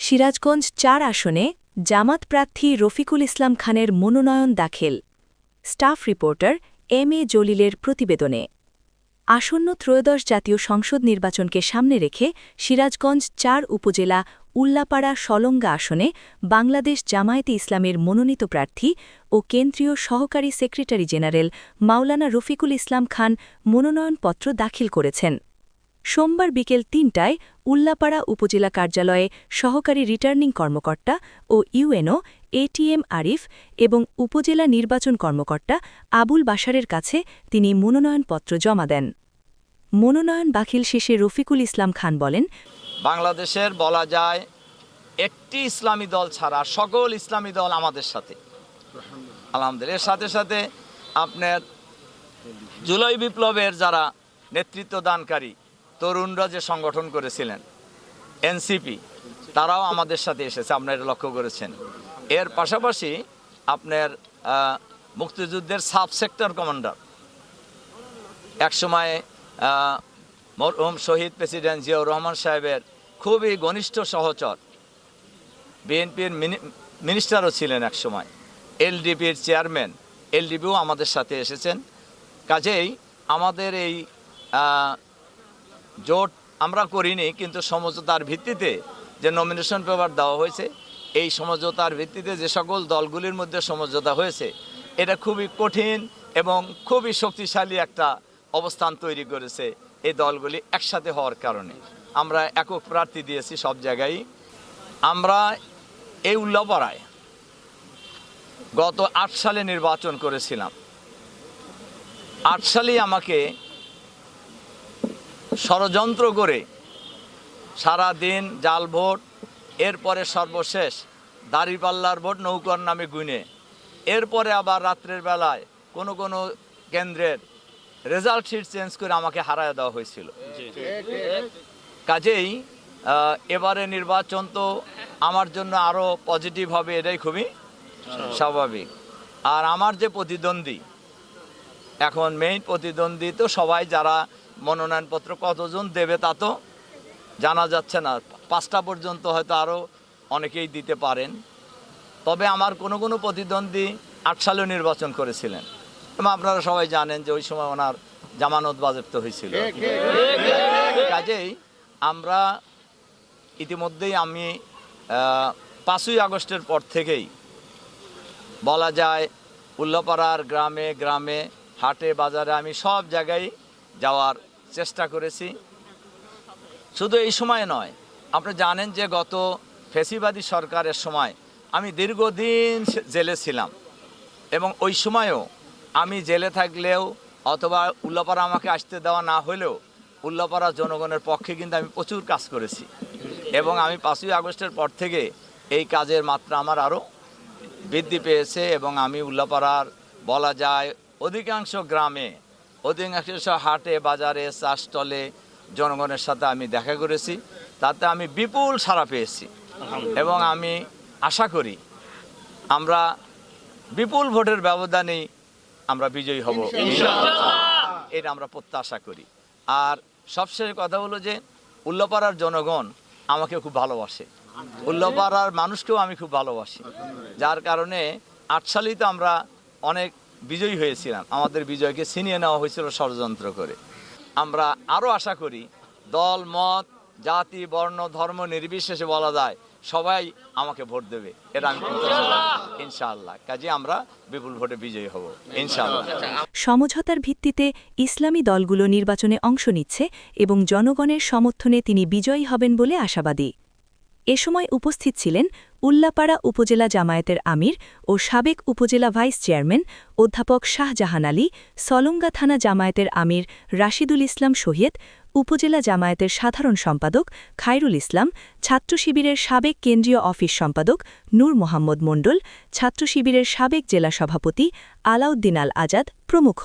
সিরাজগঞ্জ ৪ আসনে জামাত প্রার্থী রফিকুল ইসলাম খানের মনোনয়ন দাখিল। স্টাফ রিপোর্টার এম এ জলিলের প্রতিবেদনে। আসন্ন ত্রয়োদশ জাতীয় সংসদ নির্বাচনকে সামনে রেখে সিরাজগঞ্জ ৪ উপজেলা উল্লাপাড়া সলঙ্গা আসনে বাংলাদেশ জামায়াতে ইসলামের মনোনীত প্রার্থী ও কেন্দ্রীয় সহকারী সেক্রেটারি জেনারেল মাওলানা রফিকুল ইসলাম খান মনোনয়নপত্র দাখিল করেছেন। সোমবার বিকেল ৩টায় উল্লাপাড়া উপজেলা কার্যালয়ে সহকারী রিটার্নিং কর্মকর্তা ও ইউএনও এটিএম আরিফ এবং উপজেলা নির্বাচন কর্মকর্তা আবুল বাশারের কাছে তিনি মনোনয়নপত্র জমা দেন। মনোনয়ন দাখিল শেষে রফিকুল ইসলাম খান বলেন, বাংলাদেশের বলা যায় একটি ইসলামী দল ছাড়া সকল ইসলামী দল আমাদের সাথে, আলহামদুলিল্লাহ। এর সাথে সাথে আপনার জুলাই বিপ্লবের যারা নেতৃত্ব দানকারী তরুণরা যে সংগঠন করেছিলেন এনসিপি, তারাও আমাদের সাথে এসেছে, আপনারা লক্ষ্য করেছেন। এর পাশাপাশি আপনার মুক্তিযুদ্ধের সাব সেক্টর কমান্ডার, একসময় মরহুম শহীদ প্রেসিডেন্ট জিয়াউর রহমান সাহেবের খুবই ঘনিষ্ঠ সহচর, বিএনপির মিনিস্টারও ছিলেন একসময়, এলডিপির চেয়ারম্যান, এলডিপিও আমাদের সাথে এসেছেন। কাজেই আমাদের এই জোট আমরা করিনি, কিন্তু সমঝোতার ভিত্তিতে যে নমিনেশন পেপার দেওয়া হয়েছে, এই সমঝোতার ভিত্তিতে যে সকল দলগুলির মধ্যে সমঝোতা হয়েছে, এটা খুবই কঠিন এবং খুবই শক্তিশালী একটা অবস্থান তৈরি করেছে এই দলগুলি একসাথে হওয়ার কারণে। আমরা একক প্রার্থী দিয়েছি সব জায়গায়। আমরা এই উল্লাপাড়ায় গত ৮ সালে নির্বাচন করেছিলাম। ৮ সালেই আমাকে ষড়যন্ত্র করে সারা দিন জাল ভোট, এরপরে সর্বশেষ দাঁড়িপাল্লার ভোট নৌকার নামে গুনে, এরপরে আবার রাত্রের বেলায় কোনো কোনো কেন্দ্রের রেজাল্ট শিট চেঞ্জ করে আমাকে হারায় দেওয়া হয়েছিল। কাজেই এবারে নির্বাচন তো আমার জন্য আরও পজিটিভ হবে, এটাই খুবই স্বাভাবিক। আর আমার যে প্রতিদ্বন্দ্বী, এখন মেইন প্রতিদ্বন্দ্বী তো সবাই, যারা মনোনয়নপত্র কতজন দেবে তা তো জানা যাচ্ছে না, 5টা পর্যন্ত হয়তো আরও অনেকেই দিতে পারেন। তবে আমার কোনো কোনো প্রতিদ্বন্দ্বী 8 সালেও নির্বাচন করেছিলেন এবং আপনারা সবাই জানেন যে ওই সময় ওনার জামানত বাজেয়াপ্ত হয়েছিল। কাজেই আমরা ইতিমধ্যেই আমি 5ই আগস্টের পর থেকেই বলা যায় উল্লাপাড়ার গ্রামে গ্রামে, হাটে বাজারে আমি সব জায়গায় যাওয়ার চেষ্টা করেছি। শুধু এই সময় নয়, আপনি জানেন যে গত ফ্যাসিবাদী সরকারের সময় আমি দীর্ঘদিন জেলে ছিলাম এবং ওই সময়ও আমি জেলে থাকলেও অথবা উল্লাপাড়া আমাকে আসতে দেওয়া না হলেও উল্লাপাড়া জনগণের পক্ষে কিন্তু আমি প্রচুর কাজ করেছি এবং আমি 5ই আগস্টের পর থেকে এই কাজের মাত্রা আমার আরও বৃদ্ধি পেয়েছে এবং আমি উল্লাপাড়ার বলা যায় অধিকাংশ গ্রামে, অধিকাংশ হাটে বাজারে, চা স্টলে জনগণের সাথে আমি দেখা করেছি, তাতে আমি বিপুল সাড়া পেয়েছি এবং আমি আশা করি আমরা বিপুল ভোটের ব্যবধানেই আমরা বিজয়ী হব, এটা আমরা প্রত্যাশা করি। আর সবশেষ কথা হলো যে উল্লাপাড়ার জনগণ আমাকে খুব ভালোবাসে, উল্লাপাড়ার মানুষকেও আমি খুব ভালোবাসি, যার কারণে 8 সালেই তো আমরা অনেক বিজয়ী হয়েছিলাম, আমাদের বিজয়কে ছিনিয়ে নেওয়া হয়েছিল ষড়যন্ত্র করে। আমরা আরও আশা করি দল মত জাতি বর্ণ ধর্ম নির্বিশেষে বলা যায় সবাই আমাকে ভোট দেবে, এটা আমি ইনশাআল্লাহ। কাজে আমরা বিপুল ভোটে বিজয়ী হব ইনশাআল্লাহ। সমঝোতার ভিত্তিতে ইসলামী দলগুলো নির্বাচনে অংশ নিচ্ছে এবং জনগণের সমর্থনে তিনি বিজয়ী হবেন বলে আশাবাদী। এ সময় উপস্থিত ছিলেন উল্লাপাড়া উপজেলা জামায়াতের আমির ও সাবেক উপজেলা ভাইস চেয়ারম্যান অধ্যাপক শাহজাহান আলী, সলঙ্গা থানা জামায়াতের আমির রাশিদুল ইসলাম শহীদ, উপজেলা জামায়াতের সাধারণ সম্পাদক খায়রুল ইসলাম, ছাত্র শিবিরের সাবেক কেন্দ্রীয় অফিস সম্পাদক নূর মোহাম্মদ মণ্ডল, ছাত্র শিবিরের সাবেক জেলা সভাপতি আলাউদ্দিন আল আজাদ প্রমুখ।